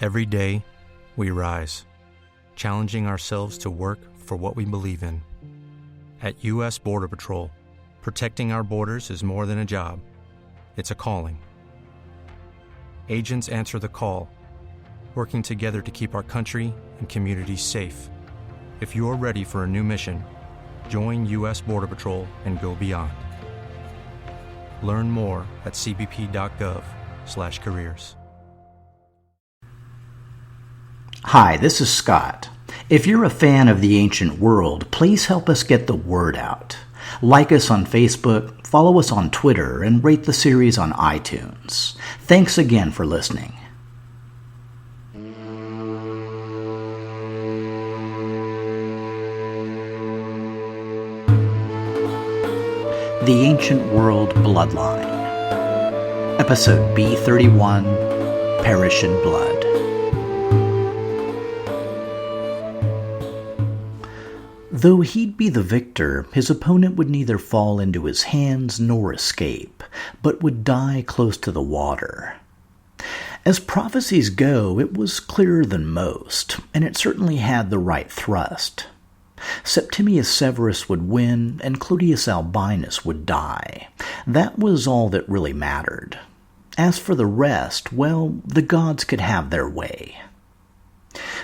Every day, we rise, challenging ourselves to work for what we believe in. At U.S. Border Patrol, protecting our borders is more than a job. It's a calling. Agents answer the call, working together to keep our country and communities safe. If you're ready for a new mission, join U.S. Border Patrol and go beyond. Learn more at cbp.gov/careers. Hi, this is Scott. If you're a fan of the ancient world, please help us get the word out. Like us on Facebook, follow us on Twitter, and rate the series on iTunes. Thanks again for listening. The Ancient World Bloodline. Episode B31, Perish in Blood. Though he'd be the victor, his opponent would neither fall into his hands nor escape, but would die close to the water. As prophecies go, it was clearer than most, and it certainly had the right thrust. Septimius Severus would win, and Clodius Albinus would die. That was all that really mattered. As for the rest, well, the gods could have their way.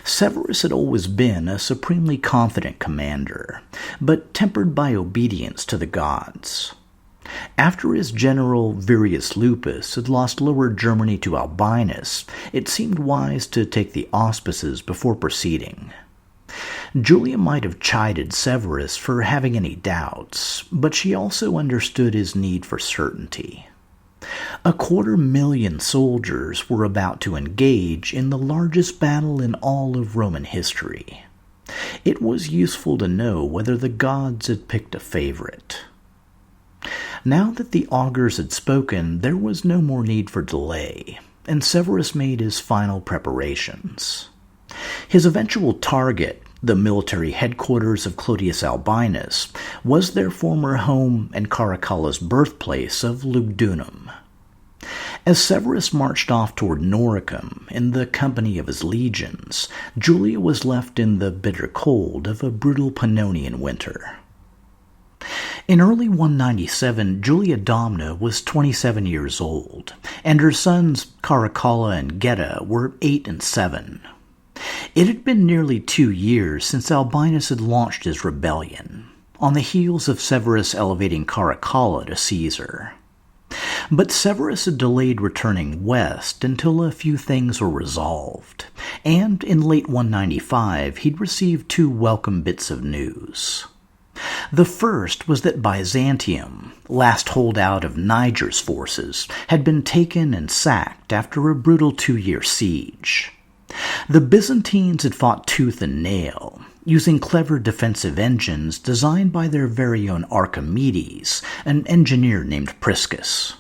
Severus had always been a supremely confident commander, but tempered by obedience to the gods. After his general Virius Lupus had lost Lower Germany to Albinus, it seemed wise to take the auspices before proceeding. Julia might have chided Severus for having any doubts, but she also understood his need for certainty. 250,000 soldiers were about to engage in the largest battle in all of Roman history. It was useful to know whether the gods had picked a favorite. Now that the augurs had spoken, there was no more need for delay, and Severus made his final preparations. His eventual target, the military headquarters of Clodius Albinus, was their former home and Caracalla's birthplace of Lugdunum. As Severus marched off toward Noricum in the company of his legions, Julia was left in the bitter cold of a brutal Pannonian winter. In early 197, Julia Domna was 27 years old, and her sons Caracalla and Geta were 8 and 7. It had been nearly 2 years since Albinus had launched his rebellion, on the heels of Severus elevating Caracalla to Caesar. But Severus had delayed returning west until a few things were resolved, and in late 195 he'd received 2 welcome bits of news. The first was that Byzantium, last holdout of Niger's forces, had been taken and sacked after a brutal 2-year siege. The Byzantines had fought tooth and nail, using clever defensive engines designed by their very own Archimedes, an engineer named Priscus.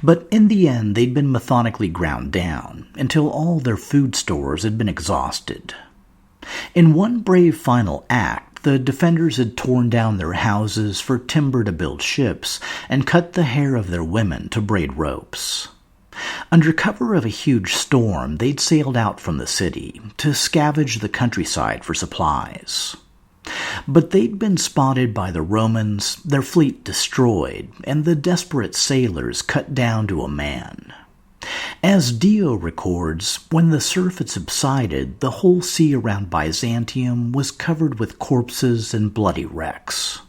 But in the end, they'd been methodically ground down until all their food stores had been exhausted. In one brave final act, the defenders had torn down their houses for timber to build ships and cut the hair of their women to braid ropes. Under cover of a huge storm, they'd sailed out from the city to scavenge the countryside for supplies. But they'd been spotted by the Romans, their fleet destroyed, and the desperate sailors cut down to a man. As Dio records, when the surf had subsided, the whole sea around Byzantium was covered with corpses and bloody wrecks.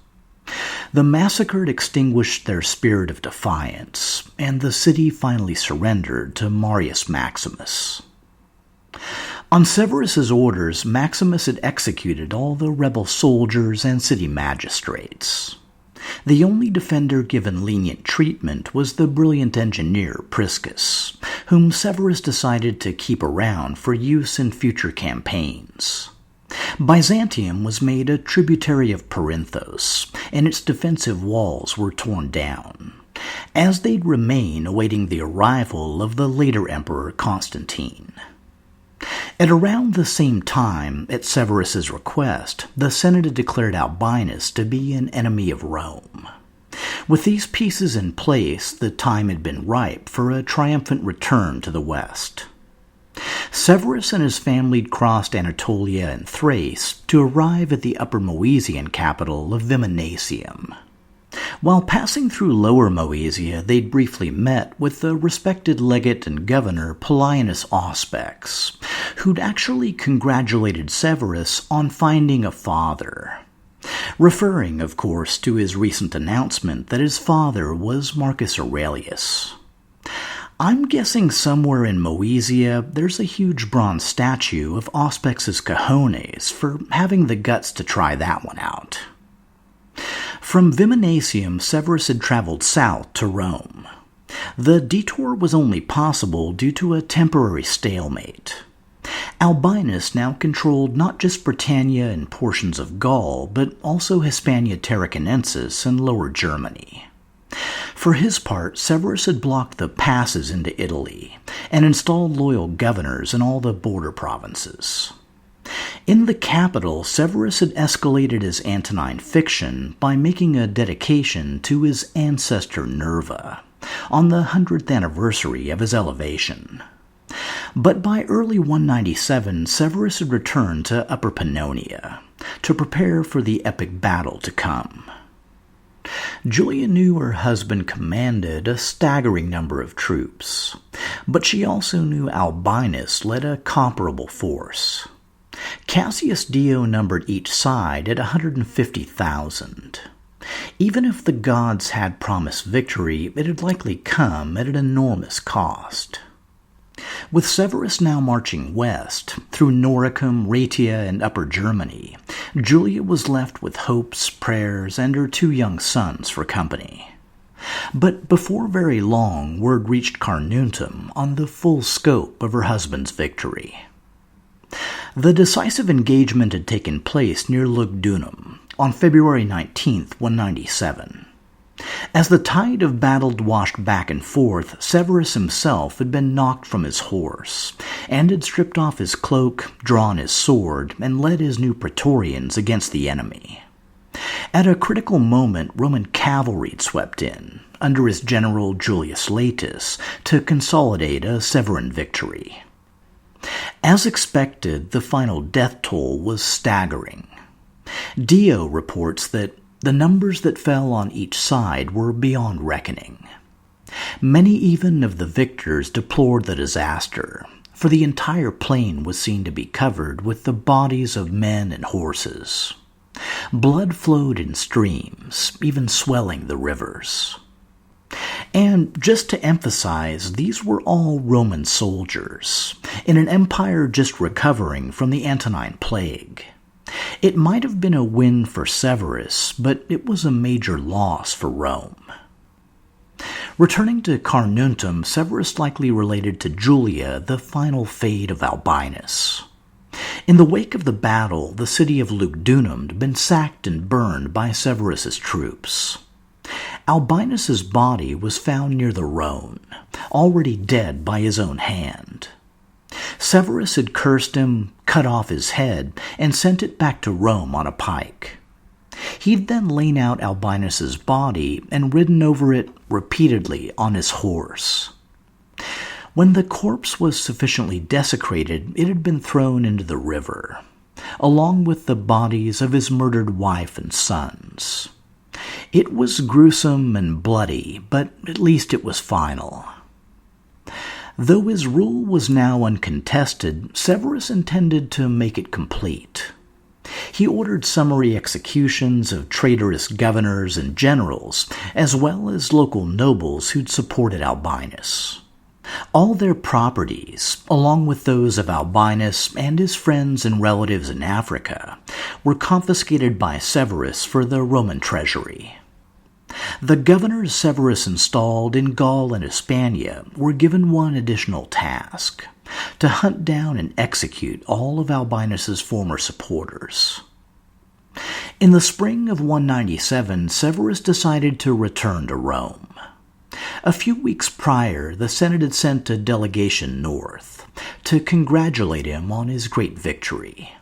The massacre had extinguished their spirit of defiance, and the city finally surrendered to Marius Maximus. On Severus's orders, Maximus had executed all the rebel soldiers and city magistrates. The only defender given lenient treatment was the brilliant engineer Priscus, whom Severus decided to keep around for use in future campaigns. Byzantium was made a tributary of Perinthos, and its defensive walls were torn down, as they'd remain awaiting the arrival of the later emperor Constantine. At around the same time, at Severus's request, the Senate had declared Albinus to be an enemy of Rome. With these pieces in place, the time had been ripe for a triumphant return to the west. Severus and his family crossed Anatolia and Thrace to arrive at the Upper Moesian capital of Viminacium. While passing through Lower Moesia, they'd briefly met with the respected legate and governor Paulinus Auspex, who'd actually congratulated Severus on finding a father, referring, of course, to his recent announcement that his father was Marcus Aurelius. I'm guessing somewhere in Moesia there's a huge bronze statue of Auspex's cojones for having the guts to try that one out. From Viminacium, Severus had traveled south to Rome. The detour was only possible due to a temporary stalemate. Albinus now controlled not just Britannia and portions of Gaul, but also Hispania Tarraconensis and Lower Germany. For his part, Severus had blocked the passes into Italy and installed loyal governors in all the border provinces. In the capital, Severus had escalated his Antonine fiction by making a dedication to his ancestor Nerva on the 100th anniversary of his elevation. But by early 197, Severus had returned to Upper Pannonia to prepare for the epic battle to come. Julia knew her husband commanded a staggering number of troops, but she also knew Albinus led a comparable force. Cassius Dio numbered each side at 150,000. Even if the gods had promised victory, it had likely come at an enormous cost. With Severus now marching west, through Noricum, Raetia, and Upper Germany, Julia was left with hopes, prayers, and her 2 young sons for company. But before very long, word reached Carnuntum on the full scope of her husband's victory. The decisive engagement had taken place near Lugdunum on February 19, 197. As the tide of battle washed back and forth, Severus himself had been knocked from his horse, and had stripped off his cloak, drawn his sword, and led his new Praetorians against the enemy. At a critical moment, Roman cavalry had swept in, under his general Julius Latus, to consolidate a Severan victory. As expected, the final death toll was staggering. Dio reports that the numbers that fell on each side were beyond reckoning. Many even of the victors deplored the disaster, for the entire plain was seen to be covered with the bodies of men and horses. Blood flowed in streams, even swelling the rivers. And just to emphasize, these were all Roman soldiers, in an empire just recovering from the Antonine Plague. It might have been a win for Severus, but it was a major loss for Rome. Returning to Carnuntum, Severus likely related to Julia the final fate of Albinus. In the wake of the battle, the city of Lugdunum had been sacked and burned by Severus's troops. Albinus's body was found near the Rhone, already dead by his own hand. Severus had cursed him, cut off his head, and sent it back to Rome on a pike. He'd then lain out Albinus's body and ridden over it repeatedly on his horse. When the corpse was sufficiently desecrated, it had been thrown into the river, along with the bodies of his murdered wife and sons. It was gruesome and bloody, but at least it was final. Though his rule was now uncontested, Severus intended to make it complete. He ordered summary executions of traitorous governors and generals, as well as local nobles who'd supported Albinus. All their properties, along with those of Albinus and his friends and relatives in Africa, were confiscated by Severus for the Roman treasury. The governors Severus installed in Gaul and Hispania were given one additional task: to hunt down and execute all of Albinus's former supporters. In the spring of 197, Severus decided to return to Rome. A few weeks prior, the Senate had sent a delegation north to congratulate him on his great victory.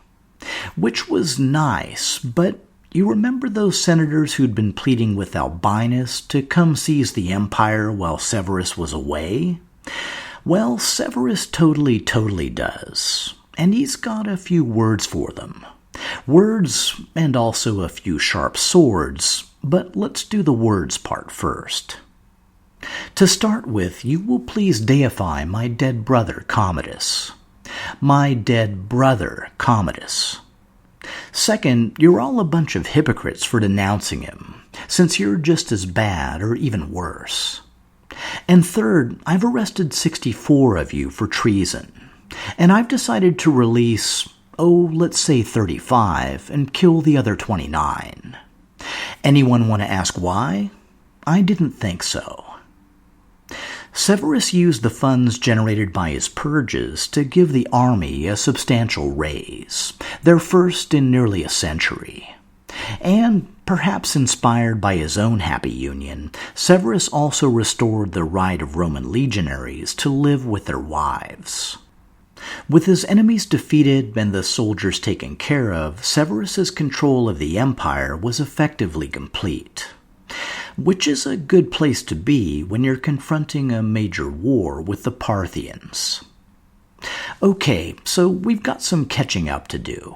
Which was nice, but you remember those senators who'd been pleading with Albinus to come seize the empire while Severus was away? Well, Severus totally does. And he's got a few words for them. Words and also a few sharp swords, but let's do the words part first. To start with, you will please deify my dead brother Commodus. My dead brother Commodus. Second, you're all a bunch of hypocrites for denouncing him, since you're just as bad or even worse. And third, I've arrested 64 of you for treason, and I've decided to release, let's say 35, and kill the other 29. Anyone want to ask why? I didn't think so. Severus used the funds generated by his purges to give the army a substantial raise, their first in nearly a century. And, perhaps inspired by his own happy union, Severus also restored the right of Roman legionaries to live with their wives. With his enemies defeated and the soldiers taken care of, Severus's control of the empire was effectively complete. Which is a good place to be when you're confronting a major war with the Parthians. Okay, so we've got some catching up to do.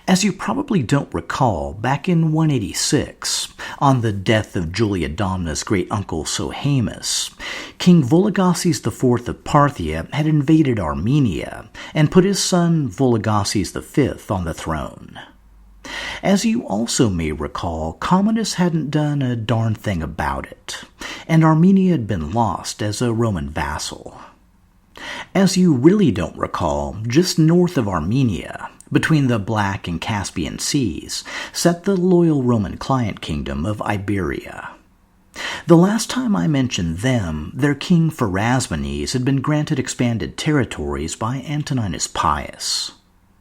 As you probably don't recall, back in 186, on the death of Julia Domna's great-uncle Sohaemus, King Vologases IV of Parthia had invaded Armenia and put his son Vologases V on the throne. As you also may recall, Commodus hadn't done a darn thing about it, and Armenia had been lost as a Roman vassal. As you really don't recall, just north of Armenia, between the Black and Caspian Seas, sat the loyal Roman client kingdom of Iberia. The last time I mentioned them, their king Pharasmanes had been granted expanded territories by Antoninus Pius.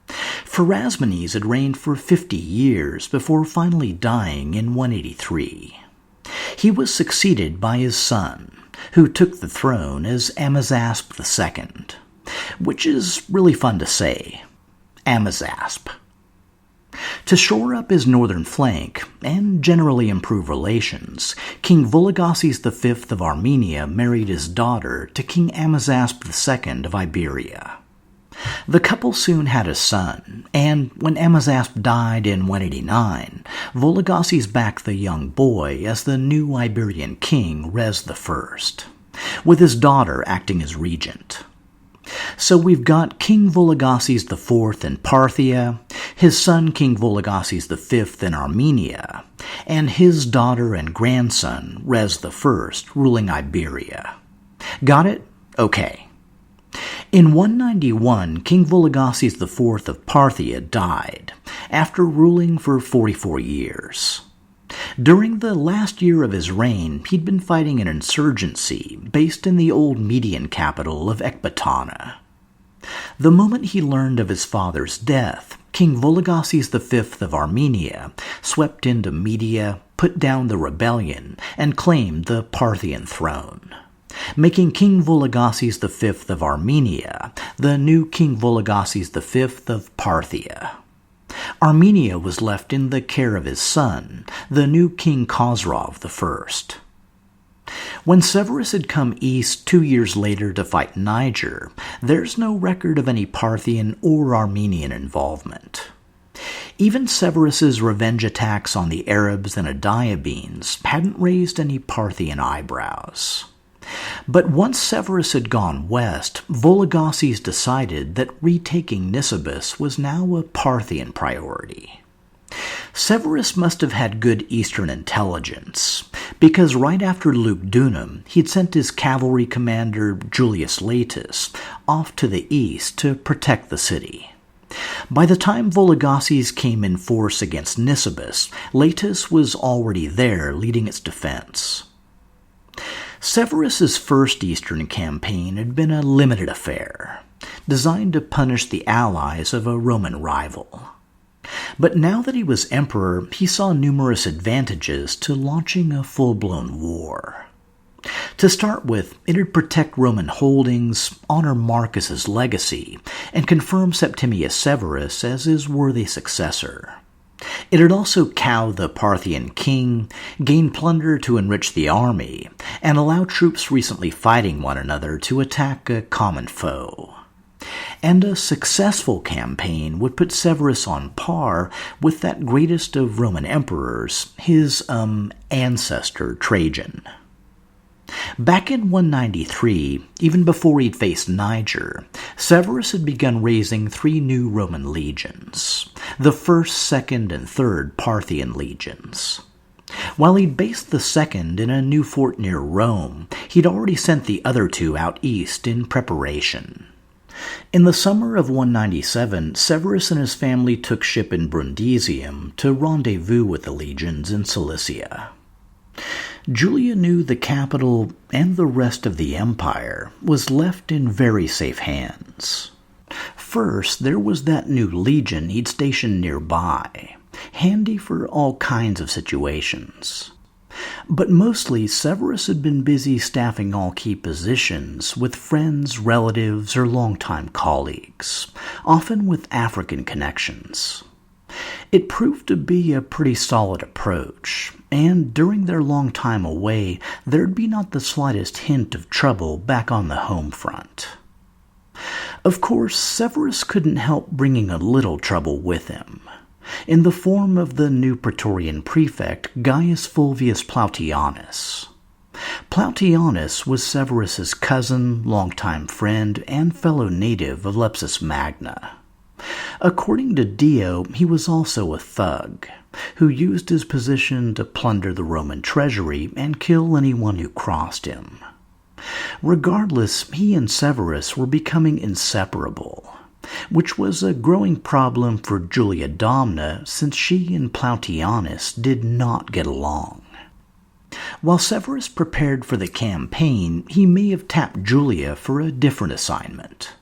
Pharasmanes had reigned for 50 years before finally dying in 183. He was succeeded by his son, who took the throne as Amazasp II, which is really fun to say. Amazasp. To shore up his northern flank and generally improve relations, King Vologases V of Armenia married his daughter to King Amazasp II of Iberia. The couple soon had a son, and when Amazasp died in 189, Vologases backed the young boy as the new Iberian king Res I, with his daughter acting as regent. So we've got King Vologases IV in Parthia, his son King Vologases V in Armenia, and his daughter and grandson Res I ruling Iberia. Got it? Okay. In 191, King Vologases IV of Parthia died, after ruling for 44 years. During the last year of his reign, he'd been fighting an insurgency based in the old Median capital of Ecbatana. The moment he learned of his father's death, King Vologases V of Armenia swept into Media, put down the rebellion, and claimed the Parthian throne, making King Vologases V of Armenia the new King Vologases V of Parthia. Armenia was left in the care of his son, the new King Khosrov I. When Severus had come east 2 years later to fight Niger, there's no record of any Parthian or Armenian involvement. Even Severus's revenge attacks on the Arabs and Adiabines hadn't raised any Parthian eyebrows. But once Severus had gone west, Vologases decided that retaking Nisibis was now a Parthian priority. Severus must have had good Eastern intelligence, because right after Lugdunum, he'd sent his cavalry commander Julius Laetus off to the east to protect the city. By the time Vologases came in force against Nisibis, Laetus was already there leading its defense. Severus's first Eastern campaign had been a limited affair, designed to punish the allies of a Roman rival. But now that he was emperor, he saw numerous advantages to launching a full-blown war. To start with, it'd protect Roman holdings, honor Marcus's legacy, and confirm Septimius Severus as his worthy successor. It had also cowed the Parthian king, gained plunder to enrich the army, and allow troops recently fighting one another to attack a common foe. And a successful campaign would put Severus on par with that greatest of Roman emperors, his, ancestor Trajan. Back in 193, even before he'd faced Niger, Severus had begun raising 3 new Roman legions, the 1st, 2nd, and 3rd Parthian legions. While he'd based the 2nd in a new fort near Rome, he'd already sent the other 2 out east in preparation. In the summer of 197, Severus and his family took ship in Brundisium to rendezvous with the legions in Cilicia. Julia knew the capital and the rest of the empire was left in very safe hands. First, there was that new legion he'd stationed nearby, handy for all kinds of situations. But mostly, Severus had been busy staffing all key positions with friends, relatives, or longtime colleagues, often with African connections. It proved to be a pretty solid approach, and during their long time away, there'd be not the slightest hint of trouble back on the home front. Of course, Severus couldn't help bringing a little trouble with him, in the form of the new Praetorian prefect Gaius Fulvius Plautianus. Plautianus was Severus's cousin, longtime friend, and fellow native of Lepsis Magna. According to Dio, he was also a thug, who used his position to plunder the Roman treasury and kill anyone who crossed him. Regardless, he and Severus were becoming inseparable, which was a growing problem for Julia Domna since she and Plautianus did not get along. While Severus prepared for the campaign, he may have tapped Julia for a different assignment.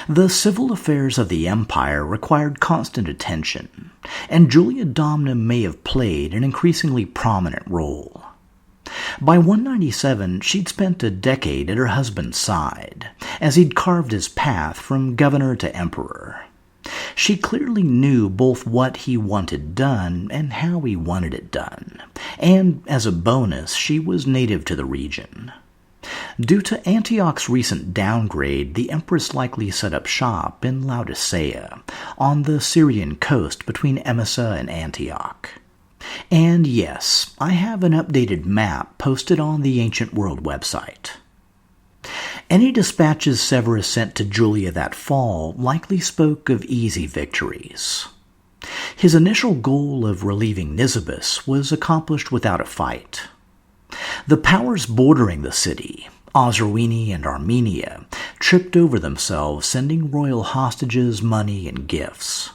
The civil affairs of the empire required constant attention, and Julia Domna may have played an increasingly prominent role. By 197, she'd spent a decade at her husband's side, as he'd carved his path from governor to emperor. She clearly knew both what he wanted done and how he wanted it done, and as a bonus, she was native to the region. Due to Antioch's recent downgrade, the empress likely set up shop in Laodicea, on the Syrian coast between Emesa and Antioch. And yes, I have an updated map posted on the Ancient World website. Any dispatches Severus sent to Julia that fall likely spoke of easy victories. His initial goal of relieving Nisibis was accomplished without a fight. The powers bordering the city, Osrhoene and Armenia, tripped over themselves, sending royal hostages, money, and gifts.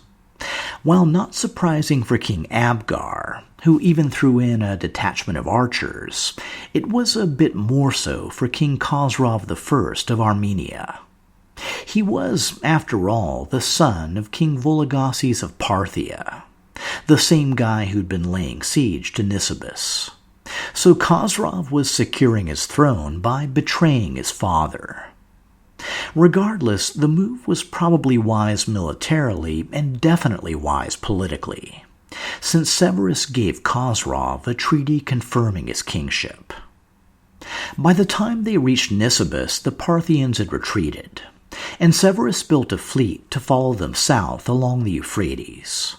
While not surprising for King Abgar, who even threw in a detachment of archers, it was a bit more so for King Khosrov I of Armenia. He was, after all, the son of King Vologases of Parthia, the same guy who'd been laying siege to Nisibis. So Khosrov was securing his throne by betraying his father. Regardless, the move was probably wise militarily and definitely wise politically, since Severus gave Khosrov a treaty confirming his kingship. By the time they reached Nisibis, the Parthians had retreated, and Severus built a fleet to follow them south along the Euphrates.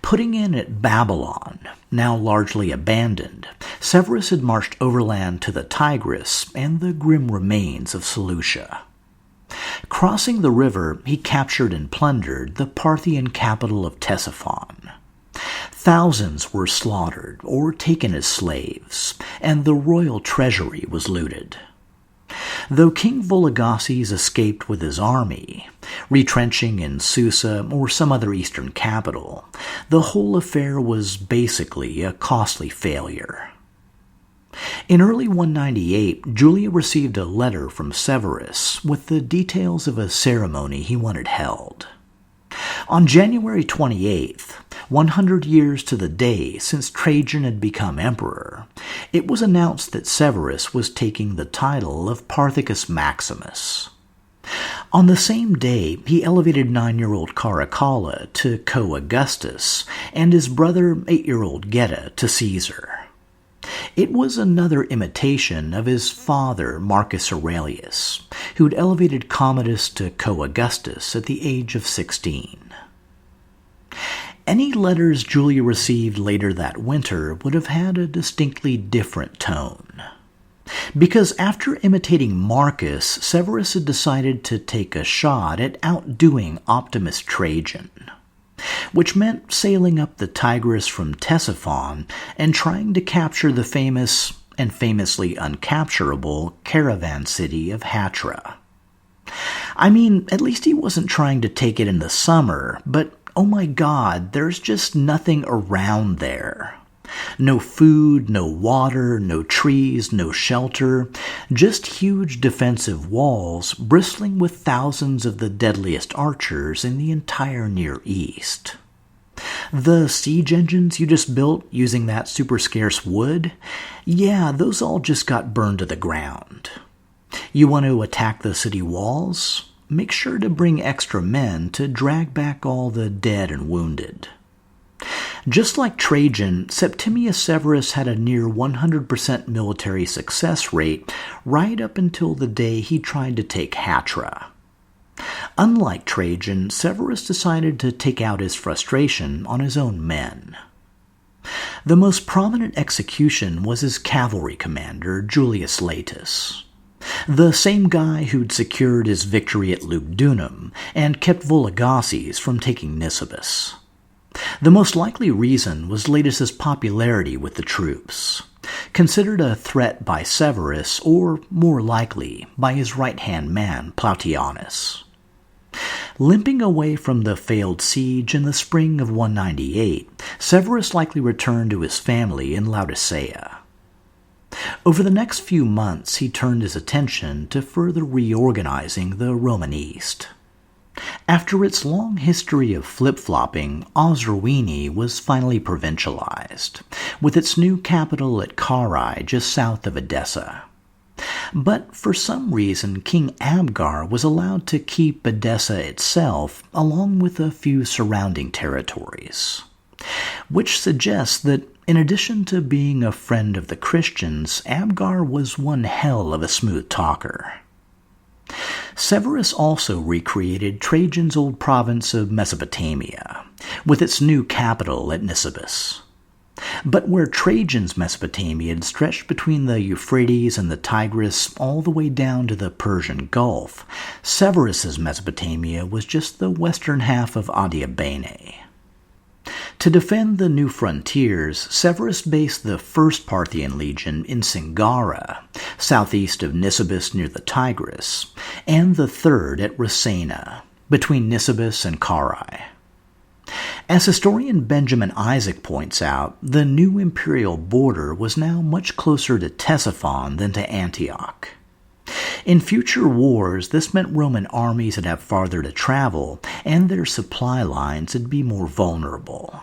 Putting in at Babylon, now largely abandoned, Severus had marched overland to the Tigris and the grim remains of Seleucia. Crossing the river, he captured and plundered the Parthian capital of Ctesiphon. Thousands were slaughtered or taken as slaves, and the royal treasury was looted. Though King Vologases escaped with his army, retrenching in Susa or some other eastern capital, the whole affair was basically a costly failure. In early 198, Julia received a letter from Severus with the details of a ceremony he wanted held. On January 28th, 100 years to the day since Trajan had become emperor, it was announced that Severus was taking the title of Parthicus Maximus. On the same day, he elevated 9-year-old Caracalla to co-Augustus and his brother 8-year-old Geta to Caesar. It was another imitation of his father, Marcus Aurelius, who'd elevated Commodus to co-Augustus at the age of 16. Any letters Julia received later that winter would have had a distinctly different tone. Because after imitating Marcus, Severus had decided to take a shot at outdoing Optimus Trajan, which meant sailing up the Tigris from Ctesiphon and trying to capture the famous and famously uncapturable caravan city of Hatra. I mean, at least he wasn't trying to take it in the summer, but oh my God, there's just nothing around there. No food, no water, no trees, no shelter, just huge defensive walls bristling with thousands of the deadliest archers in the entire Near East. The siege engines you just built using that super scarce wood, yeah, those all just got burned to the ground. You want to attack the city walls? Make sure to bring extra men to drag back all the dead and wounded. Just like Trajan, Septimius Severus had a near 100% military success rate right up until the day he tried to take Hatra. Unlike Trajan, Severus decided to take out his frustration on his own men. The most prominent execution was his cavalry commander, Julius Latus, the same guy who'd secured his victory at Lugdunum and kept Vologases from taking Nisibis. The most likely reason was Latus's popularity with the troops, considered a threat by Severus, or more likely, by his right-hand man, Plautianus. Limping away from the failed siege in the spring of 198, Severus likely returned to his family in Laodicea. Over the next few months, he turned his attention to further reorganizing the Roman East. After its long history of flip-flopping, Osrhoene was finally provincialized, with its new capital at Carrhae just south of Edessa. But for some reason, King Abgar was allowed to keep Edessa itself, along with a few surrounding territories, which suggests that in addition to being a friend of the Christians, Abgar was one hell of a smooth talker. Severus also recreated Trajan's old province of Mesopotamia, with its new capital at Nisibis. But where Trajan's Mesopotamia had stretched between the Euphrates and the Tigris all the way down to the Persian Gulf, Severus's Mesopotamia was just the western half of Adiabene. To defend the new frontiers, Severus based the first Parthian legion in Singara, southeast of Nisibis near the Tigris, and the third at Rassena, between Nisibis and Carrhae. As historian Benjamin Isaac points out, the new imperial border was now much closer to Ctesiphon than to Antioch. In future wars, this meant Roman armies would have farther to travel, and their supply lines would be more vulnerable.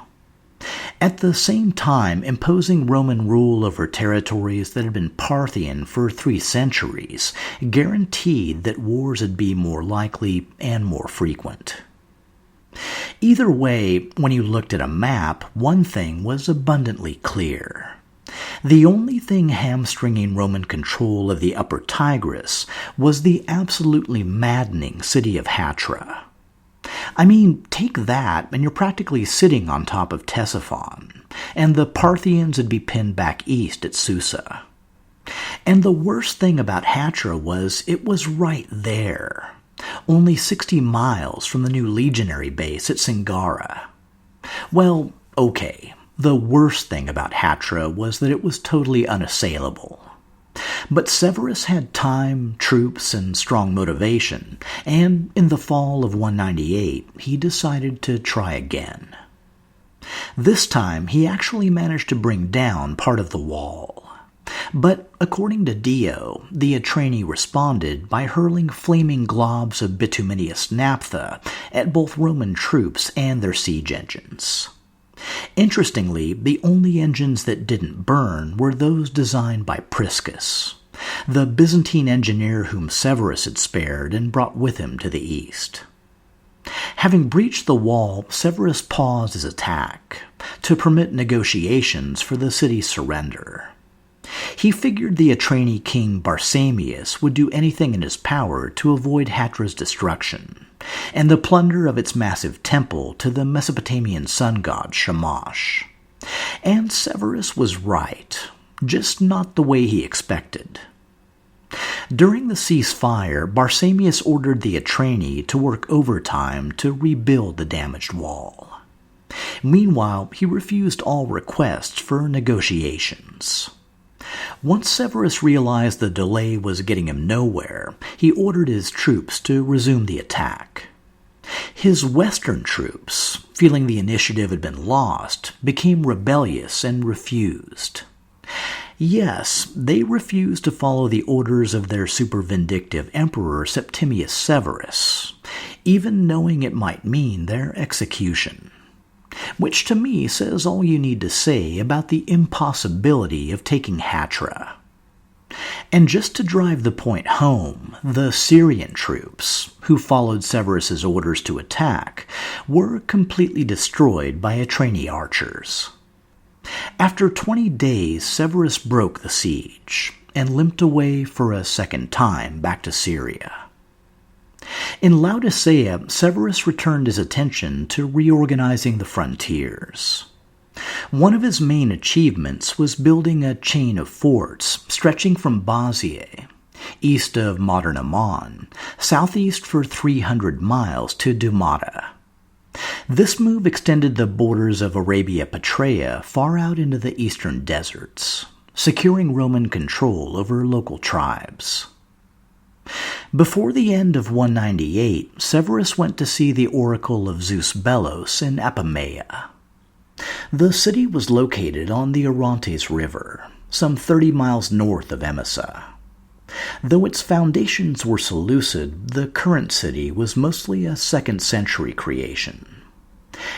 At the same time, imposing Roman rule over territories that had been Parthian for 3 centuries guaranteed that wars would be more likely and more frequent. Either way, when you looked at a map, one thing was abundantly clear. The only thing hamstringing Roman control of the upper Tigris was the absolutely maddening city of Hatra. I mean, take that, and you're practically sitting on top of Ctesiphon, and the Parthians would be pinned back east at Susa. And the worst thing about Hatra was it was right there, only 60 miles from the new legionary base at Singara. Well, okay. The worst thing about Hatra was that it was totally unassailable. But Severus had time, troops, and strong motivation, and in the fall of 198, he decided to try again. This time, he actually managed to bring down part of the wall. But according to Dio, the Atraeni responded by hurling flaming globs of bituminous naphtha at both Roman troops and their siege engines. Interestingly, the only engines that didn't burn were those designed by Priscus, the Byzantine engineer whom Severus had spared and brought with him to the east. Having breached the wall, Severus paused his attack to permit negotiations for the city's surrender. He figured the Atraini king Barsamius would do anything in his power to avoid Hatra's destruction, and the plunder of its massive temple to the Mesopotamian sun god Shamash. And Severus was right, just not the way he expected. During the ceasefire, Barsamius ordered the Atraini to work overtime to rebuild the damaged wall. Meanwhile, he refused all requests for negotiations. Once Severus realized the delay was getting him nowhere, he ordered his troops to resume the attack. His western troops, feeling the initiative had been lost, became rebellious and refused. Yes, they refused to follow the orders of their super-vindictive emperor Septimius Severus, even knowing it might mean their execution. Which to me says all you need to say about the impossibility of taking Hatra. And just to drive the point home, the Syrian troops, who followed Severus's orders to attack, were completely destroyed by Atraini archers. After 20 days, Severus broke the siege and limped away for a second time back to Syria. In Laodicea, Severus returned his attention to reorganizing the frontiers. One of his main achievements was building a chain of forts stretching from Baziae, east of modern Amman, southeast for 300 miles to Dumata. This move extended the borders of Arabia Petraea far out into the eastern deserts, securing Roman control over local tribes. Before the end of 198, Severus went to see the oracle of Zeus Belos in Apamea. The city was located on the Orontes River, some 30 miles north of Emesa. Though its foundations were Seleucid, the current city was mostly a 2nd century creation.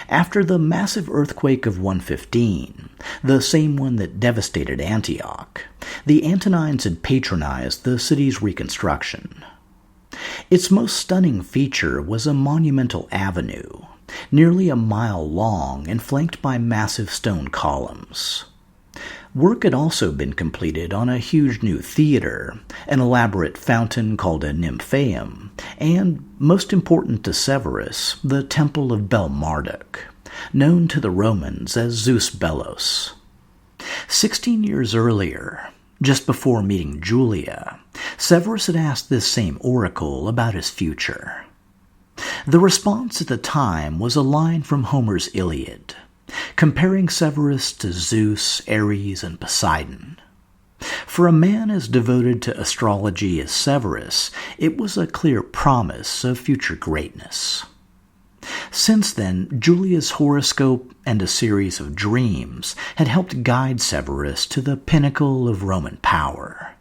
After the massive earthquake of 115, the same one that devastated Antioch, the Antonines had patronized the city's reconstruction. Its most stunning feature was a monumental avenue, nearly a mile long and flanked by massive stone columns. Work had also been completed on a huge new theater, an elaborate fountain called a Nymphaeum, and, most important to Severus, the Temple of Bel Marduk, known to the Romans as Zeus Belos. 16 years earlier, just before meeting Julia, Severus had asked this same oracle about his future. The response at the time was a line from Homer's Iliad, comparing Severus to Zeus, Ares, and Poseidon. For a man as devoted to astrology as Severus, it was a clear promise of future greatness. Since then, Julia's horoscope and a series of dreams had helped guide Severus to the pinnacle of Roman power.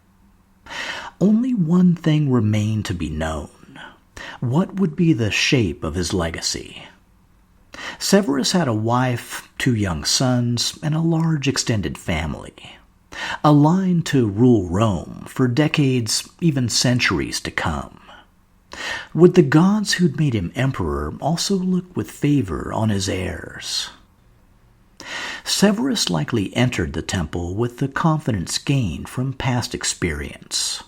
Only one thing remained to be known. What would be the shape of his legacy? Severus had a wife, 2 young sons, and a large extended family, a line to rule Rome for decades, even centuries to come. Would the gods who'd made him emperor also look with favor on his heirs? Severus likely entered the temple with the confidence gained from past experience,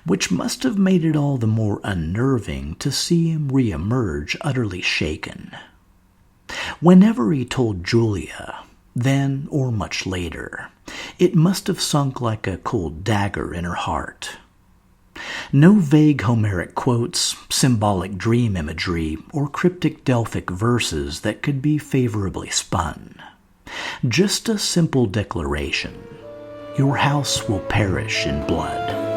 which must have made it all the more unnerving to see him re-emerge utterly shaken. Whenever he told Julia, then or much later, it must have sunk like a cold dagger in her heart. No vague Homeric quotes, symbolic dream imagery, or cryptic Delphic verses that could be favorably spun. Just a simple declaration: your house will perish in blood.